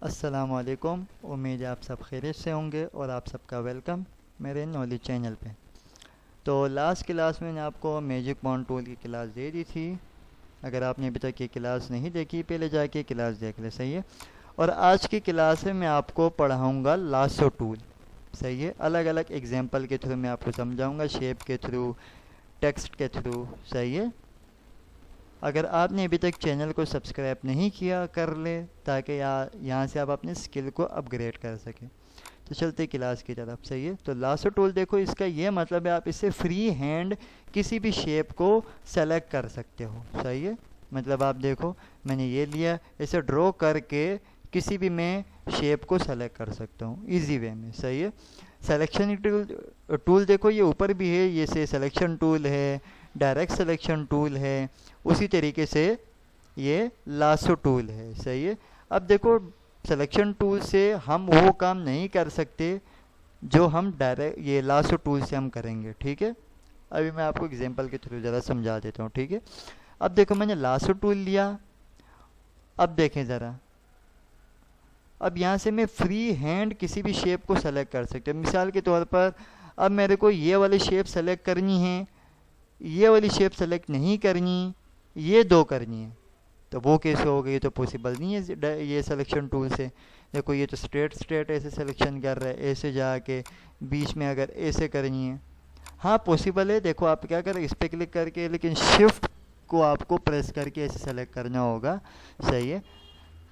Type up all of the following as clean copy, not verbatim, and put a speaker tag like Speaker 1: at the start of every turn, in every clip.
Speaker 1: अस्सलामुअलैकुम। उम्मीद है आप सब खैरियत से होंगे और आप सबका वेलकम मेरे नॉलेज चैनल पे। तो लास्ट क्लास में मैंने आपको मैजिक बॉन्ड टूल की क्लास दे दी थी। अगर आपने अभी तक ये क्लास नहीं देखी पहले जाके क्लास देख ले, सही है। और आज की क्लास में मैं आपको पढ़ाऊँगा लासो टूल, सही है। अलग अलग एग्जाम्पल के थ्रू मैं आपको समझाऊँगा, शेप के थ्रू, टेक्स्ट के थ्रू, सही है। अगर आपने अभी तक चैनल को सब्सक्राइब नहीं किया कर ले, ताकि यहाँ से आप अपने स्किल को अपग्रेड कर सकें। तो चलते क्लास की तरफ, सही है। तो लासो टूल देखो, इसका ये मतलब है आप इससे फ्री हैंड किसी भी शेप को सेलेक्ट कर सकते हो, सही है। मतलब आप देखो, मैंने ये लिया, इसे ड्रॉ करके किसी भी मैं शेप को सेलेक्ट कर सकता हूँ इजी वे में, सही है। सिलेक्शन टूल देखो, ये ऊपर भी है, ये से सिलेक्शन टूल है, डायरेक्ट सिलेक्शन टूल है। उसी तरीके से ये लासो टूल है, सही है। अब देखो, सिलेक्शन टूल से हम वो काम नहीं कर सकते जो हम डायरेक्ट ये लासो टूल से हम करेंगे, ठीक है। अभी मैं आपको एग्जांपल के थ्रू ज़रा समझा देता हूँ, ठीक है। अब देखो, मैंने लासो टूल लिया। अब देखें ज़रा, अब यहाँ से मैं फ्री हैंड किसी भी शेप को सेलेक्ट कर सकते हैं। मिसाल के तौर पर, अब मेरे को ये वाली शेप सेलेक्ट करनी है, ये वाली शेप सेलेक्ट नहीं करनी, ये दो करनी है। तो वो कैसे होगा? ये तो पॉसिबल नहीं है ये सिलेक्शन टूल से। देखो, ये तो स्ट्रेट स्ट्रेट ऐसे सिलेक्शन कर रहा है, ऐसे जाके बीच में अगर ऐसे करनी है, हाँ पॉसिबल है। देखो, आप क्या करें, इस पर क्लिक करके, लेकिन शिफ्ट को आपको प्रेस करके ऐसे सेलेक्ट करना होगा, सही है।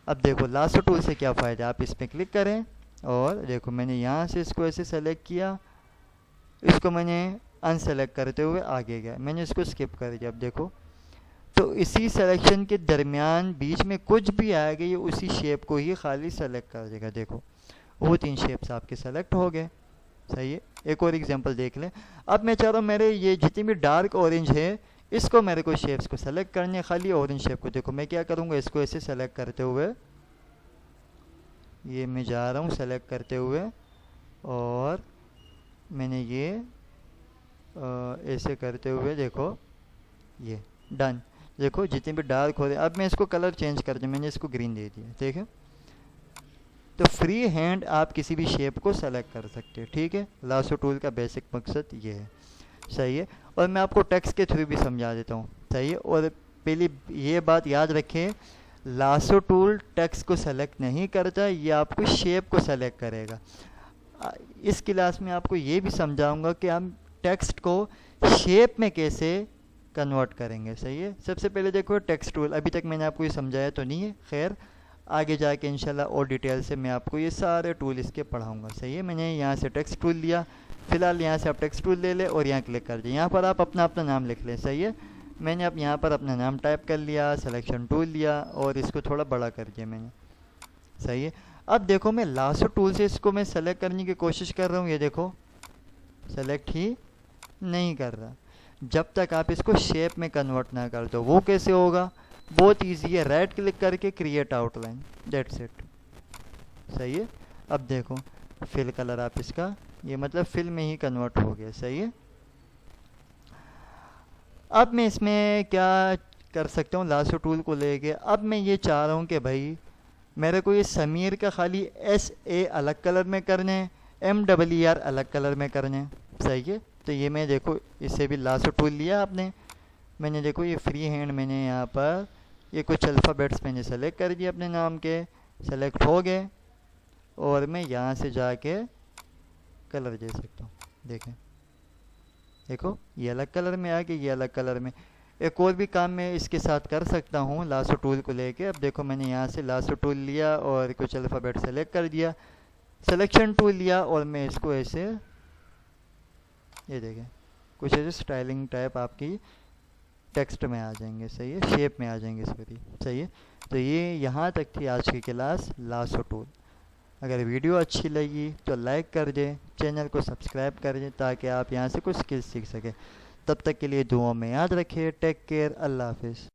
Speaker 1: अब देखो, लासो टूल से क्या फ़ायदा, आप इस पर क्लिक करें और देखो, मैंने यहाँ से इसको ऐसे सेलेक्ट किया, इसको मैंने अनसेलेक्ट करते हुए आगे गया, मैंने इसको स्किप कर दिया। अब देखो, तो इसी सिलेक्शन के दरमियान बीच में कुछ भी आएगा, ये उसी शेप को ही खाली सेलेक्ट कर देगा। देखो, वो तीन शेप्स आपके सेलेक्ट हो गए, सही है। एक और एग्जांपल देख लें। अब मैं चाह रहा हूँ मेरे ये जितनी भी डार्क ऑरेंज है, इसको मेरे को शेप्स को सेलेक्ट करने, खाली ऑरेंज शेप को। देखो, मैं क्या करूँगा, इसको ऐसे सेलेक्ट करते हुए, ये मैं जा रहा हूँ सेलेक्ट करते हुए, और मैंने ये ऐसे करते हुए, देखो ये डन। देखो, जितने भी डार्क हो रहे, अब मैं इसको कलर चेंज कर दूँ, मैंने इसको ग्रीन दे दिया, ठीक है। तो फ्री हैंड आप किसी भी शेप को सेलेक्ट कर सकते हैं, ठीक है। लासो टूल का बेसिक मकसद ये है, सही है। और मैं आपको टेक्स्ट के थ्रू भी समझा देता हूँ, सही है। और पहली ये बात याद रखें, लासो टूल टेक्स्ट को सेलेक्ट नहीं करता, ये आपको शेप को सेलेक्ट करेगा। इस क्लास में आपको ये भी समझाऊंगा कि हम टेक्स्ट को शेप में कैसे कन्वर्ट करेंगे, सही है। सबसे पहले देखो, टेक्स्ट टूल अभी तक मैंने आपको ये समझाया तो नहीं है, खैर आगे जाके इंशाल्लाह और डिटेल से मैं आपको ये सारे टूल इसके पढ़ाऊंगा, सही है। मैंने यहाँ से टेक्स्ट टूल लिया, फ़िलहाल यहाँ से आप टेक्स्ट टूल ले लें और यहाँ क्लिक कर दें। यहाँ पर आप अपना अपना नाम लिख लें, सही है। मैंने अब यहाँ पर अपना नाम टाइप कर लिया, सिलेक्शन टूल लिया और इसको थोड़ा बड़ा कर दिया मैंने, सही है। अब देखो, मैं लासो टूल से इसको मैं सेलेक्ट करने की कोशिश कर रहा हूँ, ये देखो सेलेक्ट ही नहीं कर रहा, जब तक आप इसको शेप में कन्वर्ट ना कर दो। वो कैसे होगा? बहुत ईजी है, राइट क्लिक करके क्रिएट आउटलाइन, दैट्स इट, सही है। अब देखो, फिल कलर आप इसका, ये मतलब फिल में ही कन्वर्ट हो गया, सही है। अब मैं इसमें क्या कर सकता हूँ, लासो टूल को लेके अब मैं ये चाह रहा हूँ कि भाई मेरे को ये समीर का खाली SA अलग कलर में करने, MER अलग कलर में करने, सही है। तो ये मैं देखो, इससे भी लासो टूल लिया आपने, मैंने देखो ये फ्री हैंड मैंने यहाँ पर ये कुछ अल्फ़ाबेट्स मैंने सेलेक्ट कर दिए अपने नाम के, सेलेक्ट हो गए। और मैं यहाँ से जाके कलर दे सकता हूँ, देखें, देखो ये अलग कलर में आ गया, ये अलग कलर में। एक और भी काम मैं इसके साथ कर सकता हूँ लासो टूल को लेके। अब देखो, मैंने यहाँ से लासो टूल लिया और कुछ अल्फ़ाबेट सेलेक्ट कर दिया, सिलेक्शन टूल लिया और मैं इसको ऐसे, ये देखें, कुछ ऐसे स्टाइलिंग टाइप आपकी टेक्स्ट में आ जाएंगे, सही है, शेप में आ जाएंगे सॉरी, सही है। तो ये यहाँ तक थी आज की क्लास लासो टूल। अगर वीडियो अच्छी लगी तो लाइक कर दें, चैनल को सब्सक्राइब कर दें, ताकि आप यहाँ से कुछ स्किल्स सीख सकें। तब तक के लिए दुआ में याद रखिए। टेक केयर, अल्लाह हाफिज़।